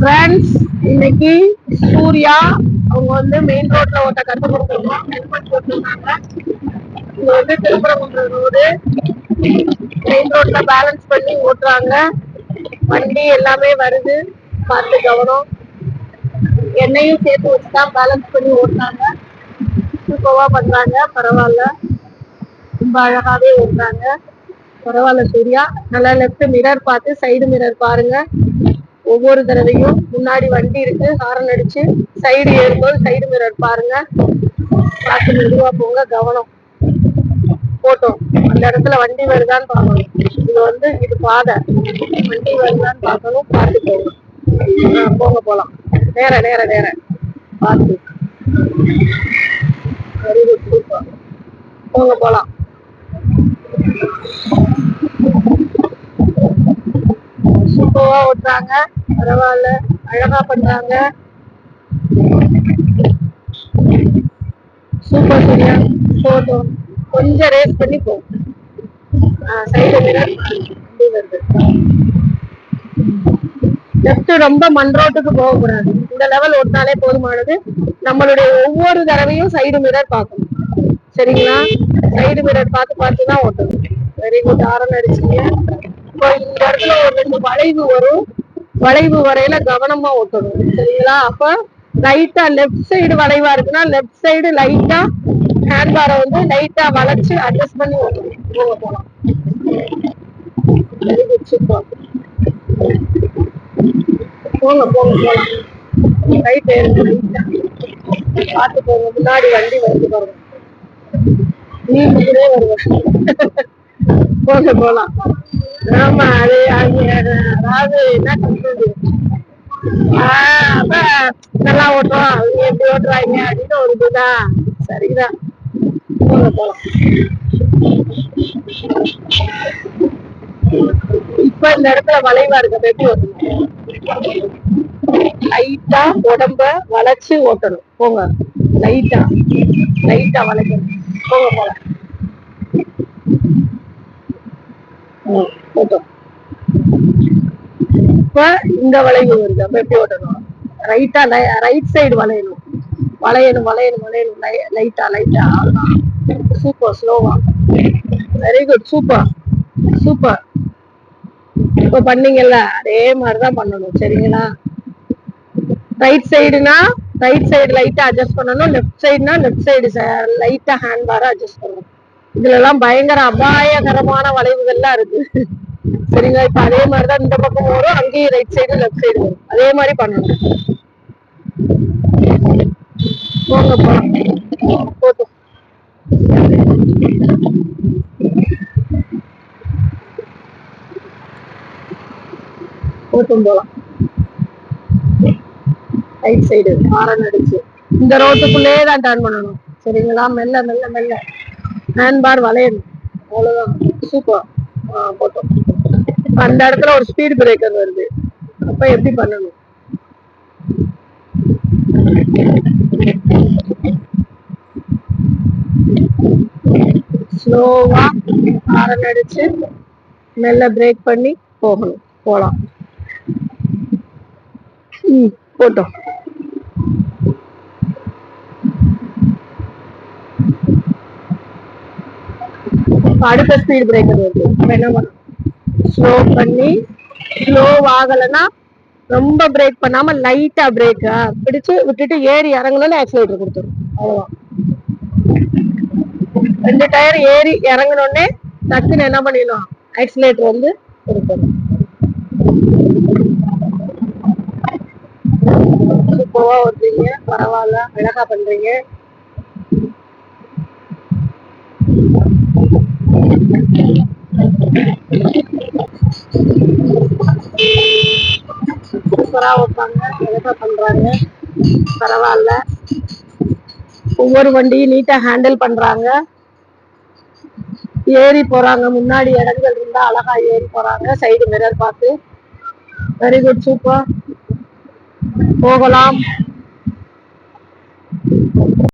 Friends, இன்னைக்கு சூர்யா அவங்க main ரோட்ல ஓட்ட கத்து கொடுத்துருக்கோம். ஹெல்மெட் போட்டுருக்காங்க. இது திருப்பரங்குன்றம் ரோடு. மெயின் ரோட்ல பேலன்ஸ் பண்ணி ஓட்டுறாங்க. வண்டி எல்லாமே வருது, பார்த்து கவனம். என்னையும் சேர்த்து வச்சுதான் பேலன்ஸ் பண்ணி ஓட்டுறாங்க. சூப்பரா பண்றாங்க, பரவாயில்ல. ரொம்ப அழகாவே ஓட்டுறாங்க, பரவாயில்ல. சூர்யா நல்லா லெஃப்ட் மிரர் பார்த்து சைடு மிரர் பாருங்க. ஒவ்வொரு தடவையும் முன்னாடி வண்டி இருக்கு, ஹாரன் அடிச்சு சைடு ஏறும்போது சைடு மிரர் பாருங்க. பார்த்து மெதுவா போங்க, கவனம். போட்டோம் அந்த இடத்துல வண்டி வருதான்னு பார்க்கணும். இது பாதை, வண்டி வருதான்னு பார்க்கணும். பார்த்து போங்க. போங்க, போலாம். நேர நேர நேர பார்த்து. Very good, super. போங்க, போலாம். சூப்பரா ஓட்டுறாங்க, பரவாயில்ல. அழகா பண்றாங்க. சூப்பர் சூர்யா. போட்டோம், கொஞ்சம் ரேஸ் பண்ணி போ. சைடு மிரர் வருது. லெஃப்ட் ரொம்ப மண் ரோட்டுக்கு போக கூடாது. இந்த லெவல் ஓட்டினாலே போதுமானது. நம்மளுடைய ஒவ்வொரு தடவையும் சைடு மிரர் பார்க்கணும், சரிங்களா? சைடு மிரர் பார்த்து பார்த்து தான் ஓட்டணும். Very good. ஆரன் அடிச்சீங்க. இப்போ இந்த இடத்துல ஒரு 2 வளைவு வரும். வளைவு வரையில கவனமா ஓட்டணும், சரிங்களா? அப்ப லைட்டா லெஃப்ட் சைடு வளைவா இருக்குன்னா லெஃப்ட் சைடு லைட்டா ஹேண்ட் பாரை லைட்டா வளைச்சு அட்ஜஸ்ட் பண்ணி ஓட்டணும். போகலாம். Very good, super. போங்க போங்க போலாம். ரைட் ஏறுங்க, பார்த்து போங்க. முன்னாடி வண்டி வருது பாருங்க. நீ முன்னே வருவேன். போங்க போலாம். ஆமா, அதாவது என்ன சொல்றது, அப்ப நல்லா ஓட்டுறோம், அவங்க எப்படி ஓட்டுறாங்க அப்படின்னு ஒரு இதுதான். சரிதான். போங்க போலாம். இப்ப இந்த இடத்துல வளைவா இருக்க எப்படி ஓட்டணும்? லைட்டா உடம்ப வளைச்சு ஓட்டணும். போங்க, லைட்டா லைட்டா வளைக்கணும். போங்க போலாம். ஓட்டம். இப்ப இந்த வளைவு வருது, அப்ப எப்படி ஓட்டணும்? ரைட்டா ரைட் சைடு வளையணும், வளையணும் வளையணும் வளையணும். லைட்டா லைட்டா. சூப்பர். ஸ்லோவா. Very good, super super. இப்ப பண்ணீங்கல்ல, அதே மாதிரிதான் பண்ணணும், சரிங்களா? ரைட் சைடுனா ரைட் சைடு லைட்டா அட்ஜஸ்ட் பண்ணணும். லெஃப்ட் சைடுனா லெஃப்ட் சைடு லைட்டா ஹேண்ட் பாரை அட்ஜஸ்ட் பண்ணணும். இதுல எல்லாம் பயங்கர அபாயகரமான வளைவுகள்லாம் இருக்கு, சரிங்களா? இப்ப அதே மாதிரிதான் இந்த பக்கம் வரும், அங்கேயும் ரைட் சைடு லெஃப்ட் சைடு வரும். அதே மாதிரி பண்ணணும். போங்க போலாம். போட்டும். போட்டும் போலாம். ரைட் சைடு ஹாரன் அடிச்சு இந்த ரோட்டுக்குள்ளே தான் டர்ன் பண்ணணும், சரிங்களா? மெல்ல மெல்ல மெல்ல ஹேண்ட் பார் வளையணும், அவ்வளவுதான். சூப்பர். போட்டோம். அந்த இடத்துல ஒரு ஸ்பீட் பிரேக்கர் வருது, அப்ப எப்படி பண்ணணும்? ஸ்லோவா ஹாரன் அடிச்சு மெல்ல பிரேக் பண்ணி போகணும். போலாம். போட்டோம். அடுத்த ஸ்பீட் பிரேக்கர் வருது, என்ன பண்ணணும்? ஸ்லோ பண்ணி, ஸ்லோ ஆகலைன்னா ரொம்ப பிரேக் பண்ணாம லைட்டா பிரேக் பிடிச்சு விட்டுட்டு ஏறி இறங்கணும்னு ஆக்சிலேட்டர் கொடுத்துரும், அவ்வளவுதான். 2 டயர் ஏறி இறங்கணுன்னே டக்குன்னு என்ன பண்ணிடணும்? ஆக்சிலேட்டர் கொடுக்கணும். சூப்பரா ஓட்டுறீங்க, பரவாயில்ல. அழகா பண்றீங்க. சூப்பரா ஓட்டுறாங்க, அழகா பண்றாங்க, பரவாயில்ல. ஒவ்வொரு வண்டியும் நீட்டா ஹேண்டில் பண்றாங்க. ஏறி போறாங்க, முன்னாடி இடங்கள் இருந்தா அழகா ஏறி போறாங்க, சைடு மிரர் பார்த்து. Very good, super. போகலாம்.